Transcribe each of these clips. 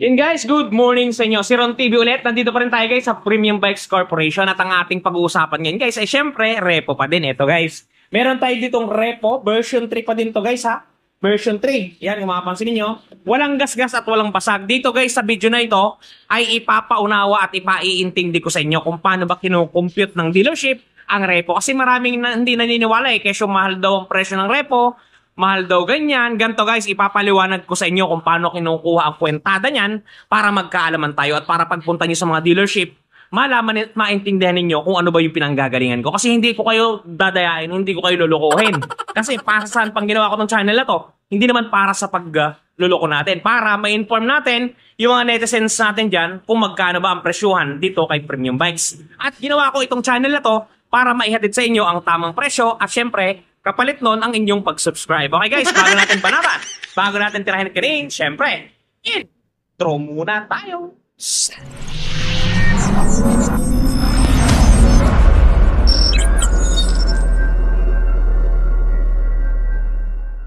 Yun guys, good morning sa inyo. Si Ron TV ulit. Nandito pa rin tayo guys sa Premium Bikes Corporation at ang ating pag-uusapan ngayon guys ay syempre repo pa din. Ito guys. Meron tayo ditong repo. Version 3 pa din to guys ha. Version 3. Yan kung makapansin niyo. Walang gasgas at walang basag. Dito guys sa video na ito ay ipapaunawa at ipaiintindi ko sa inyo kung paano ba kinukompute ng dealership ang repo. Kasi maraming hindi naniniwala kesyo mahal daw ang presyo ng repo. Mahal daw ganyan. Ganto guys, ipapaliwanag ko sa inyo kung paano kinukuha ang kwentada niyan para magkaalaman tayo at para pagpunta niyo sa mga dealership, malaman at maintindihan ninyo kung ano ba yung pinanggagalingan ko. Kasi hindi ko kayo dadayain, hindi ko kayo lulukuhin. Kasi para saan pang ginawa ko ng channel na to? Hindi naman para sa pagluloko natin. Para ma-inform natin yung mga netizens natin dyan kung magkano ba ang presyuhan dito kay Premium Bikes. At ginawa ko itong channel na to para maihatid sa inyo ang tamang presyo at syempre, kapalit nun ang inyong pag-subscribe. Okay guys, bago natin panapan, bago natin tirahin kanin, syempre, intro muna tayo.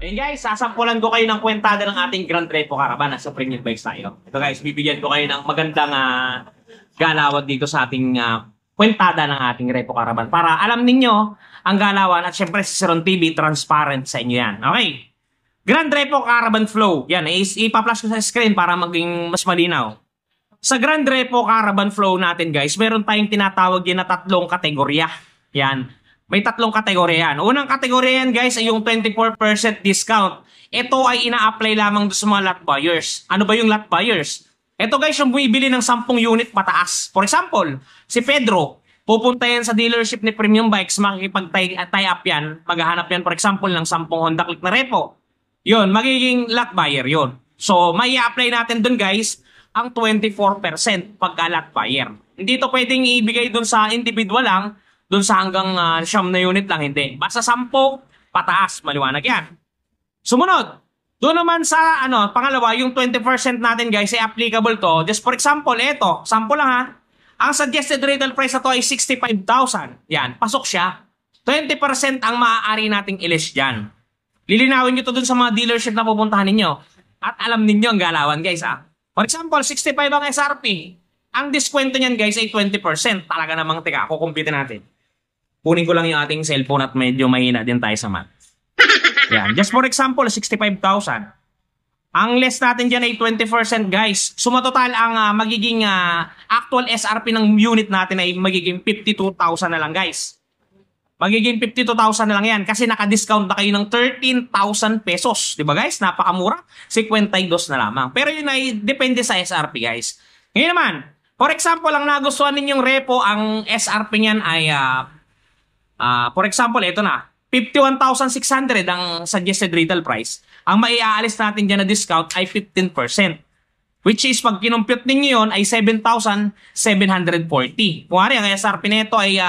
Hey guys, sasampulan ko kayo ng kwentada ng ating Grand Repo Caravan sa Premium Bikes tayo. Ito guys, bibigyan ko kayo ng magandang galawad dito sa ating kwentada ng ating Repo Caravan para alam ninyo ang galawan at syempre si Ron TV transparent sa inyo yan. Okay. Grand Repo Caravan Flow. Yan, ipa-flash ko sa screen para maging mas malinaw. Sa Grand Repo Caravan Flow natin guys, meron tayong tinatawag yan na tatlong kategorya. Yan. May tatlong kategorya yan. Unang kategorya yan guys ay yung 24% discount. Ito ay ina-apply lamang sa mga lot buyers. Ano ba yung lot buyers? Ito guys yung bumibili ng 10 unit pataas. For example, si Pedro, pupunta yan sa dealership ni Premium Bikes, makikipag-tie up yan, maghahanap yan for example ng 10 Honda Click na repo. Yun, magiging lot buyer yun. So, may i-apply natin dun guys, ang 24% pagka lot buyer. Hindi to pwedeng ibigay dun sa individual lang, dun sa hanggang siyam na unit lang, hindi. Basta 10 pataas, maliwanag yan. Sumunod, doon naman sa pangalawa, yung 20% natin guys ay applicable to. Just for example, ito, sample lang ha. Ang suggested retail price na to ay 65,000. Yan, pasok siya. 20% ang maaari nating i-list dyan. Lilinawin nyo to dun sa mga dealership na pupuntahan ninyo. At alam ninyo ang galawan guys ha. For example, 65 ang SRP. Ang diskwento niyan guys ay 20%. Talaga namang, teka, kukumpute natin. Kunin ko lang yung ating cellphone at medyo mahina din tayo sa math. Yan, just for example, 65,000. Ang less natin dyan ay 20% guys. Sumatotal ang magiging actual SRP ng unit natin ay magiging 52,000 na lang guys. Magiging 52,000 na lang yan kasi naka-discount na kayo ng 13,000 pesos. Diba guys? Napakamura. 52 na lamang. Pero yun ay depende sa SRP guys. Ngayon naman, for example, ang nagustuhan ninyong repo, ang SRP niyan ay, for example, ito na. 51,600 ang suggested retail price. Ang maiaalis natin dyan na discount ay 15%. Which is, pag kinumpute ninyo yun, ay 7,740. Kung nga ang SRP nito ay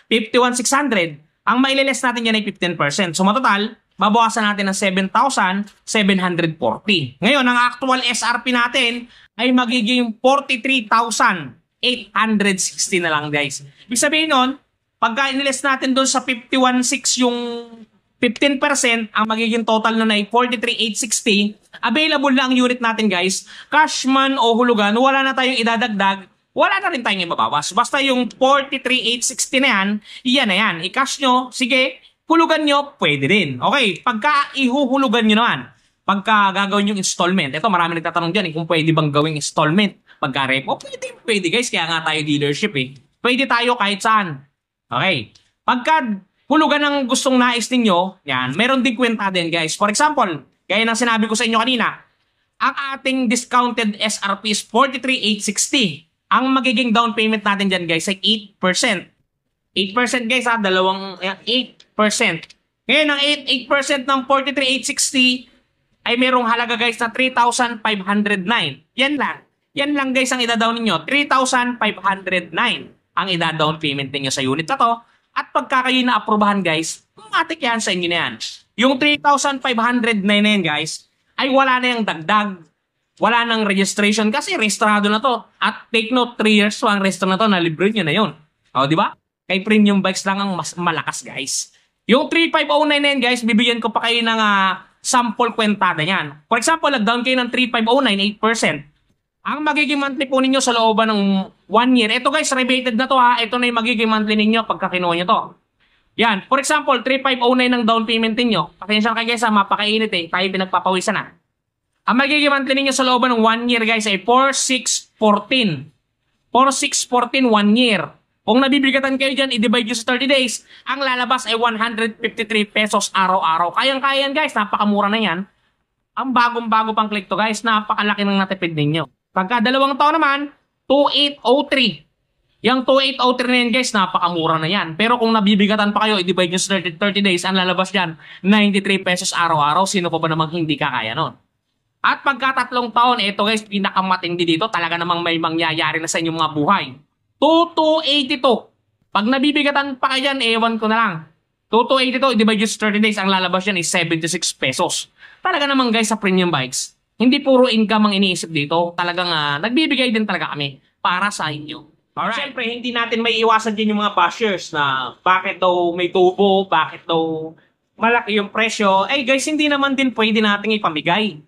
51,600. Ang mailaless natin dyan ay 15%. So, matotal, babawasan natin ng 7,740. Ngayon, ang actual SRP natin ay magiging 43,860 na lang, guys. Ibig sabihin nun, pagka inilis natin doon sa 51.6 yung 15%, ang magiging total na ay 43,860. Available na ang unit natin guys. Cash man o hulugan, wala na tayong idadagdag. Wala na rin tayong ibabawas. Basta yung 43,860 na yan, iyan na yan. I-cash nyo, sige, hulugan nyo, pwede rin. Okay, pagka ihuhulugan nyo naman, pagka gagawin yung installment, ito marami nagtatanong dyan kung pwede bang gawing installment. Pagka repo, pwede guys, kaya nga tayo dealership Pwede tayo kahit saan. Okay. Pagka hulugan ng gustong nais ninyo, yan, meron din kwenta din guys. For example, gaya ng sinabi ko sa inyo kanina, ang ating discounted SRP is 43,860. Ang magiging down payment natin dyan guys ay 8%. 8% guys dalawang 8%. Ngayon, ang 8% ng 43,860 ay merong halaga guys na 3,509. Yan lang. Yan lang guys ang ida-down ninyo. 3,509. Ang ida-down payment ninyo sa unit na to. At pagka kayo na-aprobahan guys, matik yan sa inyo na yan. Yung 3,509 na yan guys, ay wala na yung dagdag. Wala nang registration kasi registrado na to. At take note, 3 years so ang register na to, nalibre nyo na yun. O, di ba? Kay Premium Bikes lang ang mas malakas guys. Yung 3,509 na yan guys, bibigyan ko pa kayo ng sample kwentada yan. For example, nag-down kayo ng 3,509, 8%. Ang magiging monthly po ninyo sa looban ng 1 year, ito guys, rebated na to ha, ito na yung magiging monthly ninyo pagka kinuha nyo to. Yan, for example, 3,509 ng down payment ninyo. Pasensya kayo guys ha, mapakainit eh, tayo pinagpapawisan na. Ang magiging monthly ninyo sa looban ng 1 year guys ay 4,614. 4,614 1 year. Kung nabibigatan kayo dyan, i-divide nyo sa 30 days, ang lalabas ay 153 pesos araw-araw. Kayang-kaya yan guys, napakamura na yan. Ang bagong-bago pang click to guys, napakalaki ng natipid ninyo. Pagka 2 taon naman, 2,803. Yung 2,803 na yan guys, napakamura na yan. Pero kung nabibigatan pa kayo, i-divide nyo sa 30 days, ang lalabas dyan, 93 pesos araw-araw. Sino pa ba namang hindi kakaya nun? At pagka 3 taon, ito guys, pinakamatindi dito, talaga namang may mangyayari na sa inyong mga buhay. 2,282. Pag nabibigatan pa kayo dyan, ewan ko na lang. 2,282, i-divide nyo sa 30 days, ang lalabas dyan is 76 pesos. Talaga naman guys sa premium bikes, hindi puro income ang iniisip dito. Talagang nagbibigay din talaga kami para sa inyo. Alright. Siyempre, hindi natin may iwasan din yung mga bashers na bakit daw may tubo, bakit daw malaki yung presyo. Eh guys, hindi naman din pwede nating ipamigay.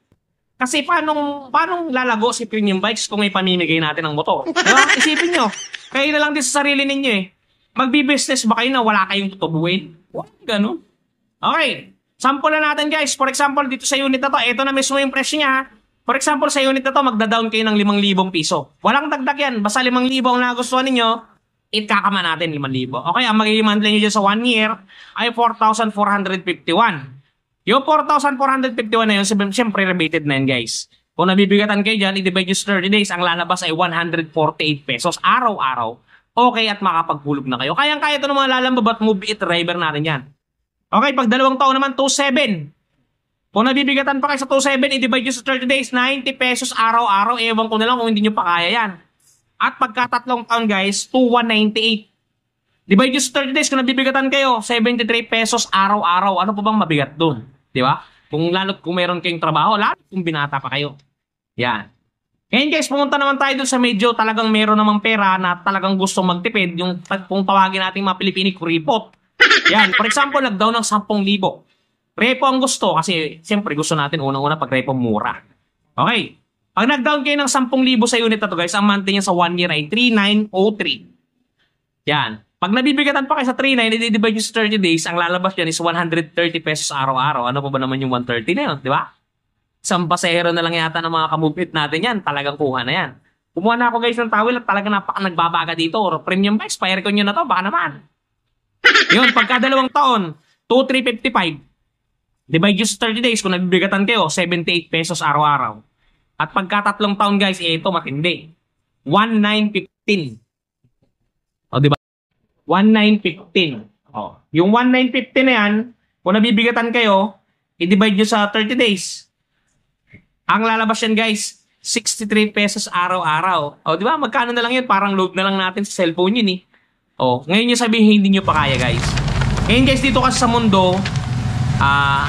Kasi paano lalago si premium bikes kung ipamimigay natin ang motor? Diba? Isipin nyo, kayo na lang din sa sarili ninyo eh. Magbi-business ba kayo na wala kayong tutubuin? What? Ganun. Okay. Sample na natin guys. For example, dito sa unit na to, ito na mismo yung presyo niya. For example, sa unit na to, magda-down kayo ng 5,000 piso. Walang dagdag yan. Basta 5,000 ang nagustuhan ninyo, itkakama natin 5,000. Okay, ang magiging monthly nyo dyan sa 1 year ay 4,451. Yung 4,451 na yun, siyempre rebated na yun guys. Kung nabibigatan kayo dyan, i-divide nyo sa 30 days, ang lalabas ay 148 pesos araw-araw. Okay, at makapagpulog na kayo. Kayang-kaya ito ng mga lalambabat move it driver natin yan. Okay, pag 2 taon naman, 2,700. Kung nabibigatan pa kayo sa 2,700, i-divide nyo sa 30 days, 90 pesos araw-araw. Ewan ko na lang kung hindi nyo pa kaya yan. At pagka 3 taon guys, 2,198. Divide nyo sa 30 days, kung nabibigatan kayo, 73 pesos araw-araw. Ano po bang mabigat dun? Di ba? Kung meron kayong trabaho, lalo kung binata pa kayo. Yan. Ngayon guys, pumunta naman tayo dun sa medyo talagang meron namang pera na talagang gusto magtipid. Yung kung tawagin natin mga Pilipini, kuripot. Yan, for example, nag-down ng 10,000. Repo ang gusto kasi siyempre gusto natin unang-una pag repo mura. Okay. Pag nag-down kayo ng 10,000 sa unit na to guys, ang monthly niya sa 1 year ay 3,903. Yan. Pag nabibigatan pa kayo sa 3,900, i-divide nyo sa 30 days, ang lalabas dyan is 130 pesos araw-araw. Ano pa ba naman yung 130 na yun, di ba? Isang pasahero na lang yata ng mga kamupit natin yan, talagang kuha na yan. Kumuha na ako guys ng towel at talagang nagbabaga dito. Or premium bikes, pa-aircon nyo na to, baka naman. Yun, pagka 2 taon, 2,355. Divide nyo sa 30 days, kung nabibigatan kayo, 78 pesos araw-araw. At pagka 3 taon guys, ito matindi. 1,915. O, diba? 1,915. O, yung 1,915 na yan, kung nabibigatan kayo, i-divide nyo sa 30 days. Ang lalabas yan guys, 63 pesos araw-araw. O, diba? Magkano na lang yun? Parang load na lang natin sa cellphone yun eh. O, ngayon yung sabihin, hindi nyo pa kaya guys. Ngayon guys, dito kasi sa mundo,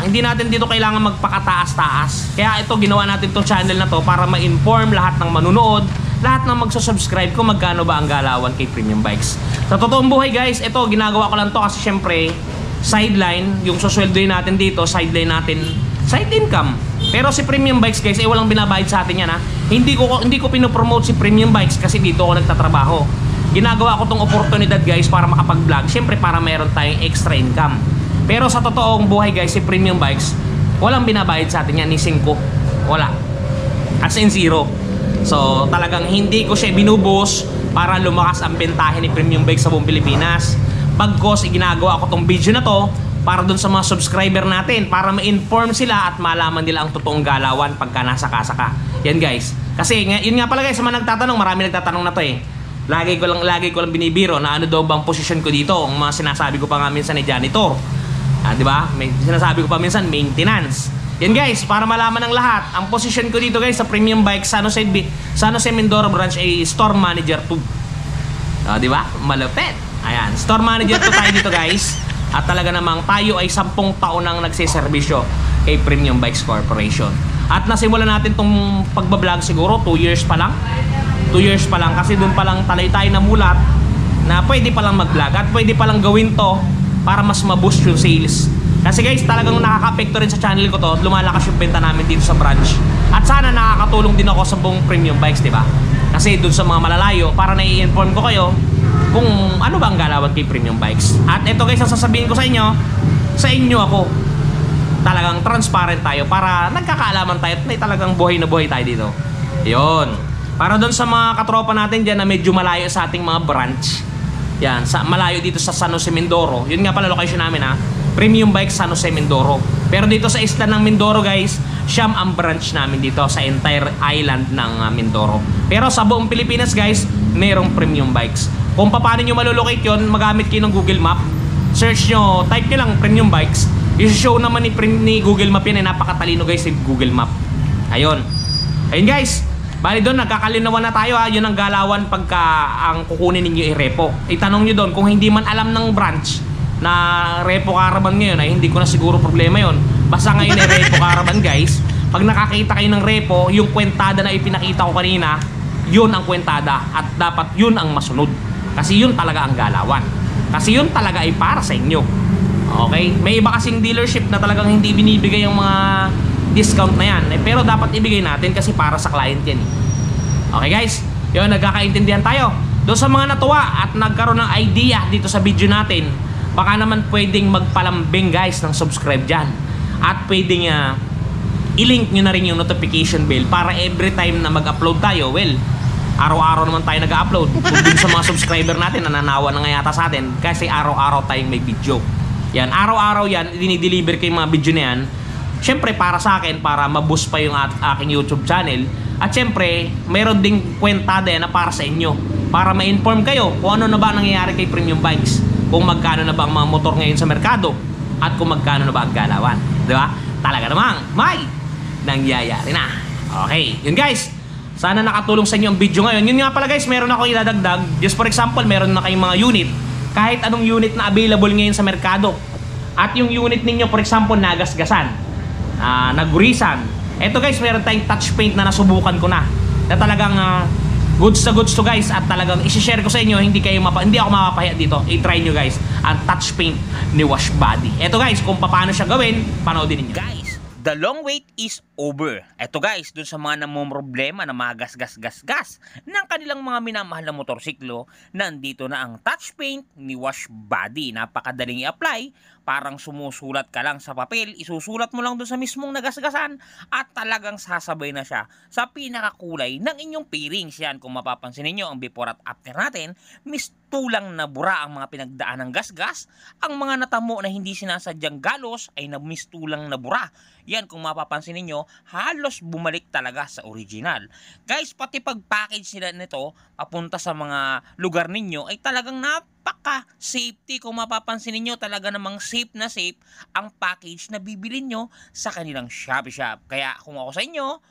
hindi natin dito kailangan magpakataas-taas. Kaya ito, ginawa natin itong channel na to para ma-inform lahat ng manunood, lahat ng magsusubscribe kung magkano ba ang galawan kay Premium Bikes. Sa totoong buhay guys, ito, ginagawa ko lang to kasi syempre, sideline, yung susweldoin natin dito, sideline natin, side income. Pero si Premium Bikes guys, walang binabayad sa atin yan ha. Hindi ko pinopromote si Premium Bikes kasi dito ako nagtatrabaho. Ginagawa ko tong oportunidad guys para makapag-vlog. Siyempre para meron tayong extra income. Pero sa totoong buhay guys, si Premium Bikes, walang binabayad sa atin yan, ni 5. Wala. As in 0. So talagang hindi ko siya binubos para lumakas ang bentahe ni Premium Bikes sa buong Pilipinas. Pagkos, ginagawa ko tong video na to para dun sa mga subscriber natin, para ma-inform sila at malaman nila ang totoong galawan pagka nasa kasa ka. Yan guys. Kasi yun nga pala guys, sa mga nagtatanong, marami nagtatanong na to eh. Lagi ko lang binibiro na ano daw bang posisyon ko dito. Ang mga sinasabi ko pa nga minsan ay janitor. Di ba? Sinasabi ko pa minsan maintenance. Yan guys, para malaman ng lahat, ang posisyon ko dito guys sa Premium Bike San Jose Mindoro branch ay Store Manager 2. Di ba? Malupit. Ayan, Store Manager 2 tayo dito guys. At talaga namang tayo ay 10 taon nang nagsiservisyo kay Premium Bikes Corporation. At nasimulan natin tong pagbablog siguro 2 years pa lang. 2 years pa lang kasi doon pa lang tayo namulat na pwede pa lang mag-vlog at pwede pa lang gawin to para mas ma-boost yung sales Kasi guys, talagang nakaka-apekto rin sa channel ko to. Lumalakas yung benta namin dito sa branch. At sana nakakatulong din ako sa buong Premium Bikes, diba? Kasi dun sa mga malalayo, para nai-inform ko kayo kung ano ba ang galawan kay Premium Bikes. At ito guys, ang sasabihin ko sa inyo ako, talagang transparent tayo para nagkakaalaman tayo at may talagang buhay na buhay tayo dito. Yun. Para dun sa mga katropa natin dyan na medyo malayo sa ating mga branch. Yan, malayo dito sa San Jose, Mindoro. Yun nga pala location namin ha. Premium Bikes San Jose, Mindoro. Pero dito sa isla ng Mindoro guys, siyam ang branch namin dito sa entire island ng Mindoro. Pero sa buong Pilipinas guys, mayroong Premium Bikes. Kung paano nyo malulocate yun, magamit kayo ng Google Map. Search nyo, type nyo lang Premium Bikes. I-show naman ni Google Map yan. Napakatalino guys si Google Map. Ayun. Ayun guys. Bali doon, nagkakalinawan na tayo ha. Yun ang galawan pagka ang kukunin ninyo i-repo. Itanong nyo doon, kung hindi man alam ng branch na repo caravan ngayon, ay hindi ko na siguro problema yon. Basta ngayon ay repo caravan guys. Pag nakakita kayo ng repo, yung kwentada na ipinakita ko kanina, yun ang kwentada. At dapat yun ang masunod. Kasi yun talaga ang galawan. Kasi yun talaga ay para sa inyo. Okay? May iba kasing dealership na talagang hindi binibigay yung mga discount na yan. Pero dapat ibigay natin kasi para sa client yan. Okay guys? Yun, nagkakaintindihan tayo. Doon sa mga natuwa at nagkaroon ng idea dito sa video natin, baka naman pwedeng magpalambing guys ng subscribe dyan. At pwedeng i-link nyo na rin yung notification bell para every time na mag-upload tayo, well, araw-araw naman tayo nag-upload. Kung sa mga subscriber natin, nananawa na nga yata sa atin kasi araw-araw tayong may video. Yan, araw-araw yan, dinideliver ko yung mga video na yan. Siyempre para sa akin, para ma-boost pa yung aking YouTube channel. At siyempre, mayroon ding kwentada yan na para sa inyo. Para ma-inform kayo kung ano na ba nangyayari kay Premium Bikes. Kung magkano na ba ang mga motor ngayon sa merkado. At kung magkano na ba ang galawan. Diba? Talaga namang may nangyayari na. Okay, yun guys. Sana nakatulong sa inyo ang video ngayon. Yun nga pala guys, meron ako idadagdag. Just for example, meron na kayong mga unit. Kahit anong unit na available ngayon sa merkado. At yung unit ninyo, for example, nagasgasan, nagurisan. Eto guys, meron tayong touch paint na nasubukan ko na. Na talagang goods to guys. At talagang isi-share ko sa inyo, hindi ako mapapahiya dito. I-try nyo guys ang touch paint ni Wash Body. Eto guys, kung paano siya gawin, panoodin niyo. Guys, the long wait is over. Eto guys, dun sa mga namumroblema na mga gas ng kanilang mga minamahal na motorsiklo, nandito na ang touch paint ni Wash Body. Napakadaling i-apply, parang sumusulat ka lang sa papel, isusulat mo lang dun sa mismong nagasgasan at talagang sasabay na siya sa pinakakulay ng inyong pairings. Yan, kung mapapansin niyo ang before at after natin, mistulang na bura ang mga pinagdaan ng gasgas. Ang mga natamo na hindi sinasadyang galos ay mistulang na bura. Yan, kung mapapansin niyo, halos bumalik talaga sa original. Guys, pati pag-package nila nito papunta sa mga lugar ninyo ay talagang napaka-safety. Kung mapapansin niyo, talaga namang safe na safe ang package na bibilin nyo sa kanilang Shopee Shop. Kaya kung ako sa inyo,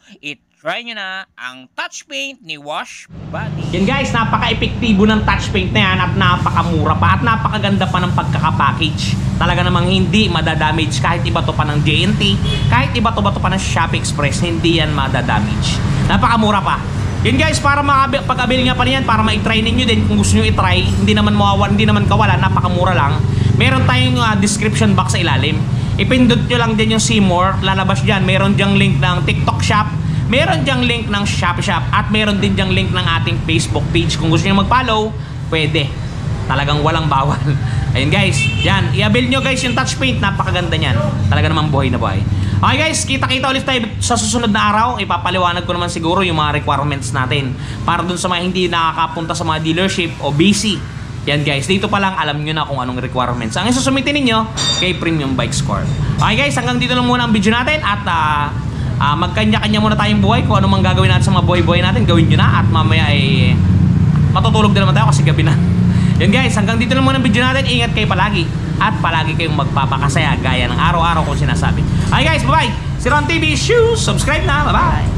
try nyo na ang touch paint ni Wash Body. Yan guys, napaka-epektibo ng touch paint na yan at napakamura pa at napakaganda pa ng pagkakapackage. Talaga namang hindi madadamage kahit iba to pa ng JNT, kahit iba to pa ng Shopee Express, hindi yan madadamage. Napakamura pa. Yun guys, para pag-avail nga pa niyan, para ma-try ninyo din kung gusto nyo i-try, hindi naman mawawala, hindi naman kawala, napakamura lang. Meron tayong description box sa ilalim. Ipindot nyo lang din yung see more, lalabas dyan. Meron dyang link ng TikTok Shop, meron dyang link ng Shopee Shop, at meron din dyang link ng ating Facebook page. Kung gusto nyo mag-follow, pwede. Talagang walang bawal. Ayun guys, yan, i-avail nyo guys yung touch paint, napakaganda nyan. Talaga namang buhay na buhay. Okay guys, kita-kita ulit tayo sa susunod na araw. Ipapaliwanag ko naman siguro yung mga requirements natin para dun sa mga hindi nakakapunta sa mga dealership o busy. Yan guys, dito pa lang alam nyo na kung anong requirements ang isusumitin ninyo kay Premium Bikes Corp. Okay guys, hanggang dito lang muna ang video natin. At magkanya-kanya muna tayong buhay. Kung ano mang gagawin natin sa mga buhay-buhay natin, gawin nyo na. At mamaya ay matutulog din naman tayo kasi gabi na. Yan guys, hanggang dito lang muna ang video natin. Ingat kayo palagi. At palagi kayong magpapakasaya gaya ng araw-araw kong sinasabi. Okay guys, bye-bye. Si Ron TV Shoes, subscribe na. Bye-bye.